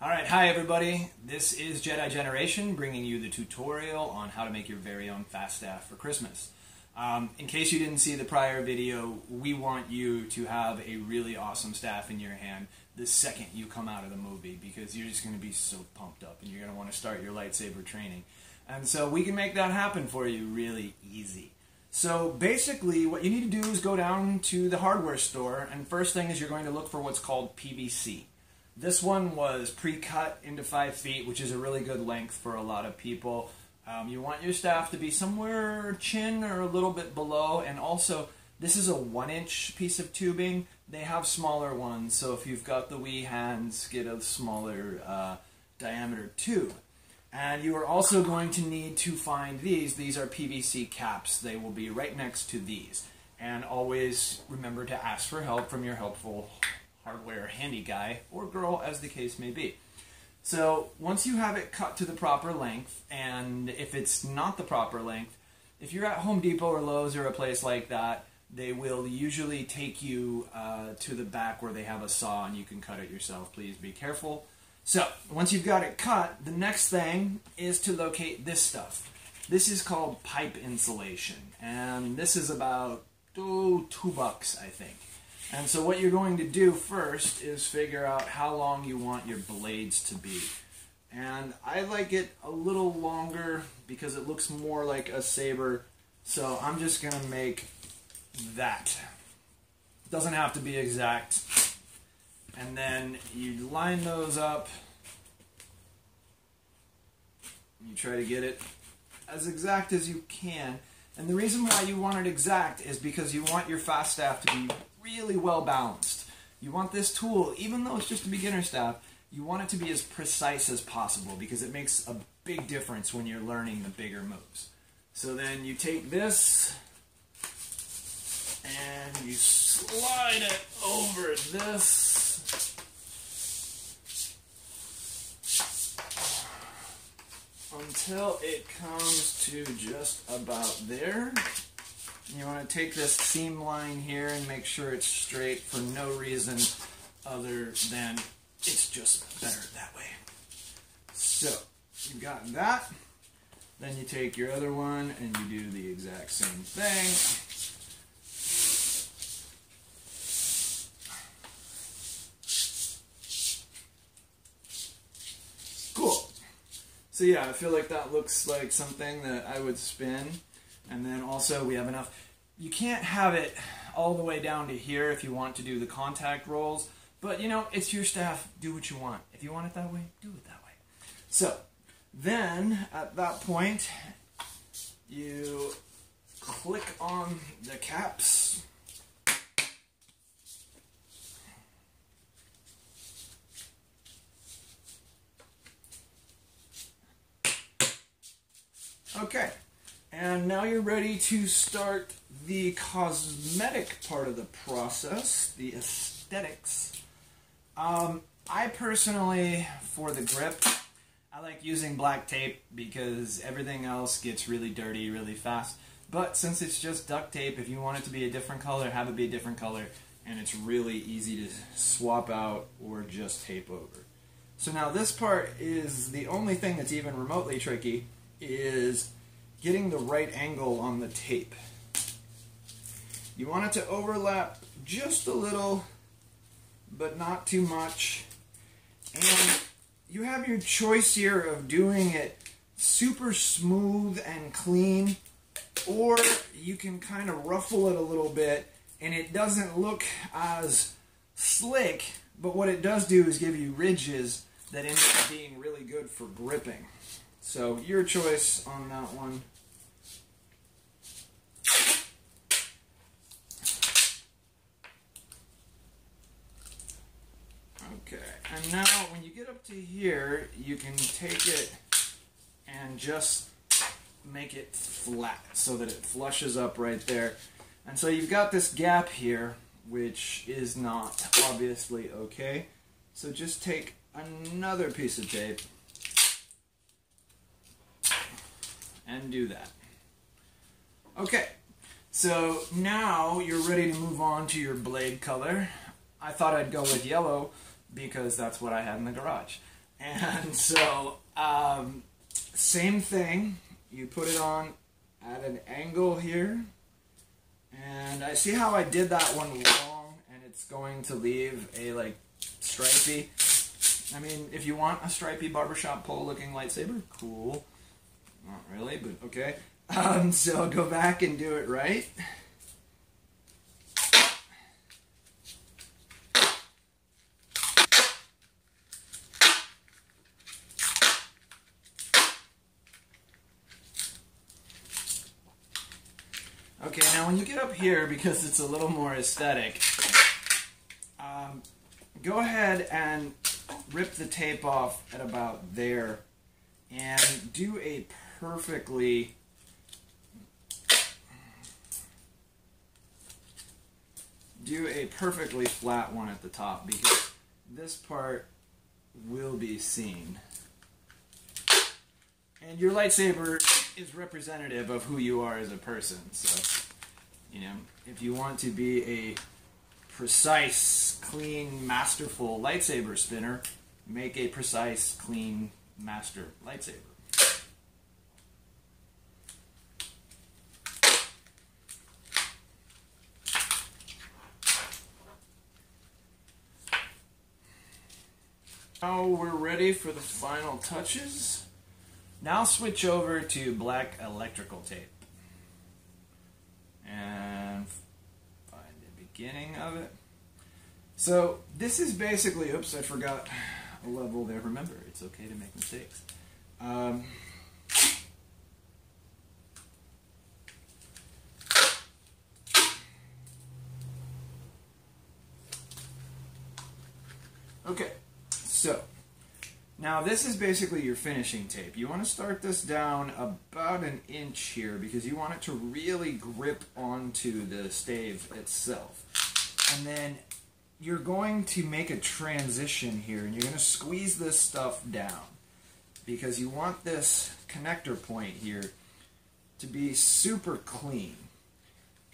Alright, hi everybody. This is Jedi Generation bringing you the tutorial on how to make your very own FastStaff for Christmas. In case you didn't see the prior video, we want you to have a really awesome staff in your hand the second you come out of the movie, because you're just going to be so pumped up and you're going to want to start your lightsaber training. And so we can make that happen for you really easy. So basically what you need to do is go down to the hardware store, and first thing is you're going to look for what's called PVC. This one was pre-cut into 5 feet, which is a really good length for a lot of people. You want your staff to be somewhere chin or a little bit below, and also this is a 1-inch piece of tubing. They have smaller ones, so if you've got the wee hands, get a smaller diameter tube. And you are also going to need to find these. These are PVC caps. They will be right next to these. And always remember to ask for help from your helpful hardware handy guy or girl, as the case may be. So once you have it cut to the proper length, and if it's not the proper length, if you're at Home Depot or Lowe's or a place like that, they will usually take you to the back where they have a saw and you can cut it yourself. Please be careful. So once you've got it cut, the next thing is to locate this stuff. This is called pipe insulation, and this is about $2, I think. And so what you're going to do first is figure out how long you want your blades to be. And I like it a little longer because it looks more like a saber. So I'm just going to make that. It doesn't have to be exact. And then you line those up. You try to get it as exact as you can. And the reason why you want it exact is because you want your FastStaff to be really well balanced. You want this tool, even though it's just a beginner staff, you want it to be as precise as possible because it makes a big difference when you're learning the bigger moves. So then you take this and you slide it over this until it comes to just about there. You want to take this seam line here and make sure it's straight for no reason other than it's just better that way. So, you've got that. Then you take your other one and you do the exact same thing. Cool. So yeah, I feel like that looks like something that I would spin. And then also we have enough. You can't have it all the way down to here if you want to do the contact rolls. But you know, it's your staff. Do what you want. If you want it that way, do it that way. So then at that point, you click on the caps. Okay. And now you're ready to start the cosmetic part of the process, the aesthetics. I personally, for the grip, I like using black tape because everything else gets really dirty really fast. But since it's just duct tape, if you want it to be a different color, have it be a different color, and it's really easy to swap out or just tape over. So now this part is the only thing that's even remotely tricky, is getting the right angle on the tape. You want it to overlap just a little, but not too much. And you have your choice here of doing it super smooth and clean, or you can kind of ruffle it a little bit and it doesn't look as slick, but what it does do is give you ridges that end up being really good for gripping. So your choice on that one. Okay, and now when you get up to here, you can take it and just make it flat so that it flushes up right there. And so you've got this gap here, which is not obviously okay. So just take another piece of tape and do that. Okay, so now you're ready to move on to your blade color. I thought I'd go with yellow because that's what I had in the garage. And so, same thing, you put it on at an angle here, and I see how I did that one long, and it's going to leave a, like, stripey, I mean, if you want a stripey barbershop pole looking lightsaber, cool. Not really, but okay. So go back and do it right. Okay, now when you get up here, because it's a little more aesthetic, go ahead and rip the tape off at about there and do a perfectly flat one at the top, because this part will be seen. And your lightsaber is representative of who you are as a person. So, you know, if you want to be a precise, clean, masterful lightsaber spinner, make a precise, clean, master lightsaber. Now we're ready for the final touches. Now switch over to black electrical tape and find the beginning of it. So this is basically, oops, I forgot a level there. Remember, it's okay to make mistakes. Okay, so now this is basically your finishing tape. You want to start this down about an inch here because you want it to really grip onto the stave itself. And then you're going to make a transition here, and you're going to squeeze this stuff down because you want this connector point here to be super clean.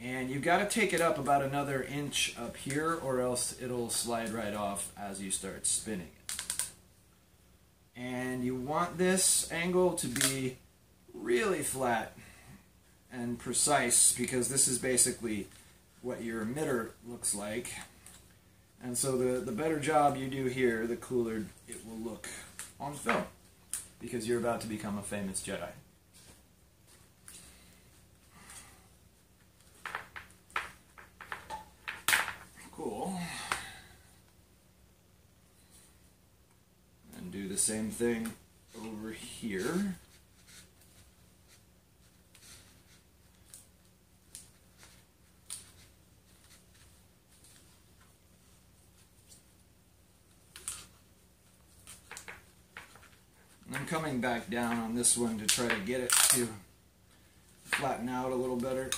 And you've got to take it up about another inch up here, or else it'll slide right off as you start spinning it. And you want this angle to be really flat and precise, because this is basically what your emitter looks like. And so the better job you do here, the cooler it will look on film, because you're about to become a famous Jedi. Cool. And do the same thing over here. And I'm coming back down on this one to try to get it to flatten out a little better.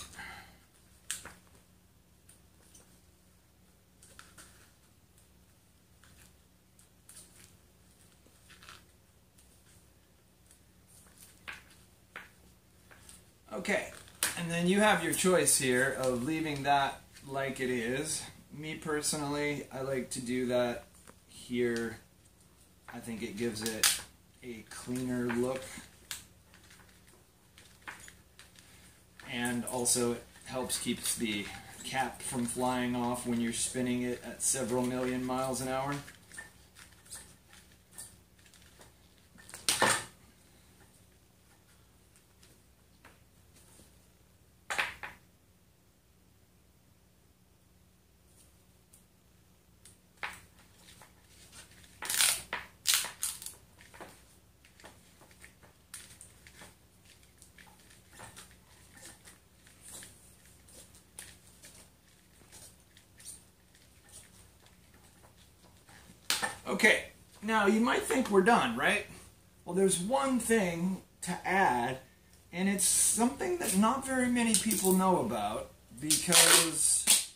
Okay, and then you have your choice here of leaving that like it is. Me personally, I like to do that here. I think it gives it a cleaner look, and also it helps keep the cap from flying off when you're spinning it at several million miles an hour. Okay, now you might think we're done, right? Well, there's one thing to add, and it's something that not very many people know about, because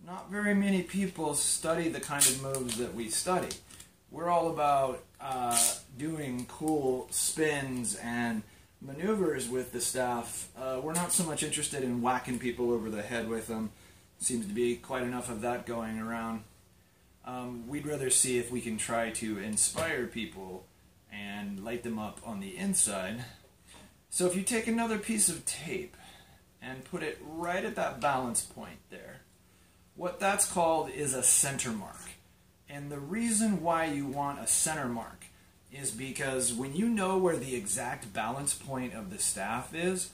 not very many people study the kind of moves that we study. We're all about doing cool spins and maneuvers with the staff. We're not so much interested in whacking people over the head with them. Seems to be quite enough of that going around. We'd rather see if we can try to inspire people and light them up on the inside. So if you take another piece of tape and put it right at that balance point there, what that's called is a center mark. And the reason why you want a center mark is because when you know where the exact balance point of the staff is,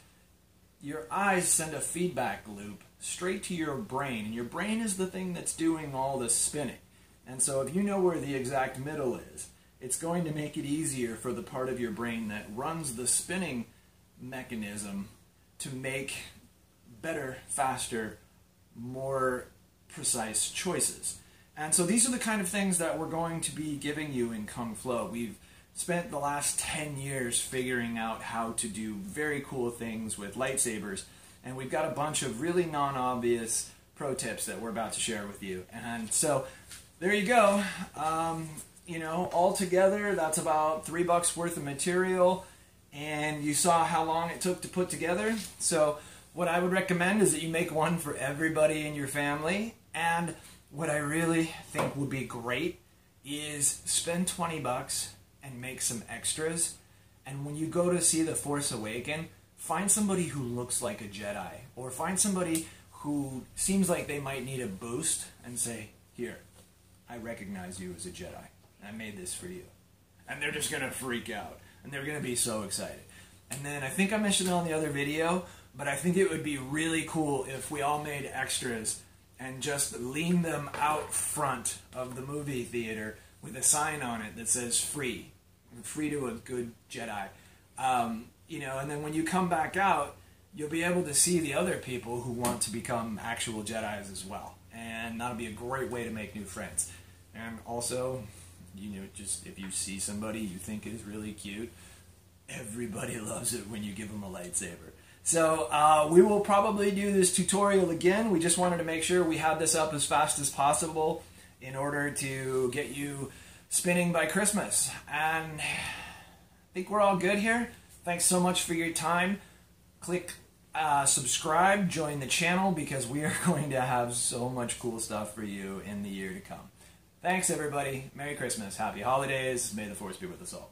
your eyes send a feedback loop straight to your brain, and your brain is the thing that's doing all the spinning. And so if you know where the exact middle is, it's going to make it easier for the part of your brain that runs the spinning mechanism to make better, faster, more precise choices. And so these are the kind of things that we're going to be giving you in Kung Flow. We've spent the last 10 years figuring out how to do very cool things with lightsabers, and we've got a bunch of really non-obvious pro tips that we're about to share with you. And so there you go. You know, all together, that's about $3 worth of material, and you saw how long it took to put together. So what I would recommend is that you make one for everybody in your family, and what I really think would be great is spend 20 bucks and make some extras, and when you go to see The Force Awakens, find somebody who looks like a Jedi, or find somebody who seems like they might need a boost, and say, here, I recognize you as a Jedi. I made this for you. And they're just going to freak out. And they're going to be so excited. And then I think I mentioned it on the other video, but I think it would be really cool if we all made extras and just lean them out front of the movie theater with a sign on it that says free. Free to a good Jedi. You know, and then when you come back out, you'll be able to see the other people who want to become actual Jedis as well. And that'll be a great way to make new friends. And also, you know, just if you see somebody you think is really cute, everybody loves it when you give them a lightsaber. So we will probably do this tutorial again. We just wanted to make sure we had this up as fast as possible in order to get you spinning by Christmas. And I think we're all good here. Thanks so much for your time. Click subscribe, join the channel, because we are going to have so much cool stuff for you in the year to come. Thanks, everybody. Merry Christmas. Happy holidays. May the Force be with us all.